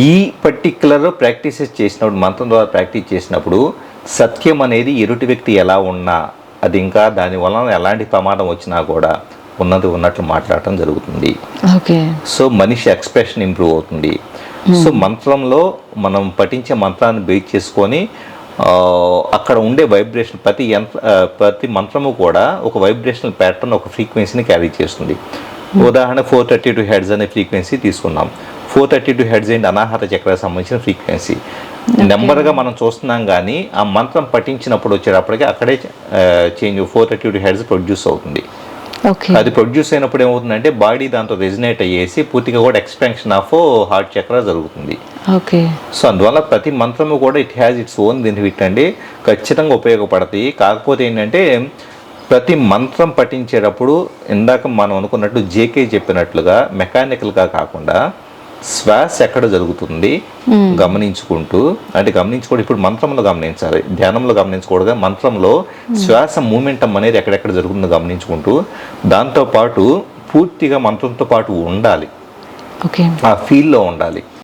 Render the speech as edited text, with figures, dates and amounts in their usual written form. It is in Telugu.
ఈ పర్టిక్యులర్ ప్రాక్టీసెస్ చేసినప్పుడు, మంత్రం ద్వారా ప్రాక్టీస్ చేసినప్పుడు సత్యం అనేది ఎదుటి వ్యక్తి ఎలా ఉన్నా, అది ఇంకా దాని వలన ఎలాంటి ప్రమాదం వచ్చినా కూడా ఉన్నది ఉన్నట్లు మాట్లాడటం జరుగుతుంది. ఓకే. సో మనిషి ఎక్స్ప్రెషన్ ఇంప్రూవ్ అవుతుంది. సో మంత్రంలో మనం పఠించే మంత్రాన్ని బేస్ చేసుకొని అక్కడ ఉండే వైబ్రేషన్, ప్రతి మంత్రము కూడా ఒక వైబ్రేషనల్ ప్యాటర్న్, ఒక ఫ్రీక్వెన్సీని క్యారీ చేస్తుంది. ఉదాహరణ 432 హెర్ట్జ్ అనే ఫ్రీక్వెన్సీ తీసుకున్నాం. 432 హెర్ట్జ్ ఏంటి? అనాహత చక్రానికి సంబంధించిన ఫ్రీక్వెన్సీ. నెంబర్గా మనం చూస్తున్నాం, కానీ ఆ మంత్రం పఠించినప్పుడు వచ్చేటప్పటికి అక్కడే చేంజ్ 432 హెర్ట్జ్ ప్రొడ్యూస్ అవుతుంది. అది ప్రొడ్యూస్ అయినప్పుడు ఏమవుతుందంటే బాడీ దాంతో రెజినేట్ అయ్యేసి పూర్తిగా కూడా ఎక్స్పాన్షన్ ఆఫ్ హార్ట్ చక్ర జరుగుతుంది. ఓకే. సో అందువల్ల ప్రతి మంత్రము కూడా it has its own benefit అండి, ఖచ్చితంగా ఉపయోగపడతాయి. కాకపోతే ఏంటంటే ప్రతి మంత్రం పఠించేటప్పుడు ఇందాక మనం అనుకున్నట్టు జేకే చెప్పినట్లుగా మెకానికల్గా కాకుండా శ్వాస ఎక్కడ జరుగుతుంది గమనించుకుంటూ, అంటే గమనించుకోవడం ఇప్పుడు మంత్రంలో గమనించాలి, ధ్యానంలో గమనించకూడదు. మంత్రంలో శ్వాస మూమెంటం అనేది ఎక్కడెక్కడ జరుగుతుందో గమనించుకుంటూ దాంతోపాటు పూర్తిగా మంత్రంతో పాటు ఉండాలి, ఆ ఫీల్లో ఉండాలి.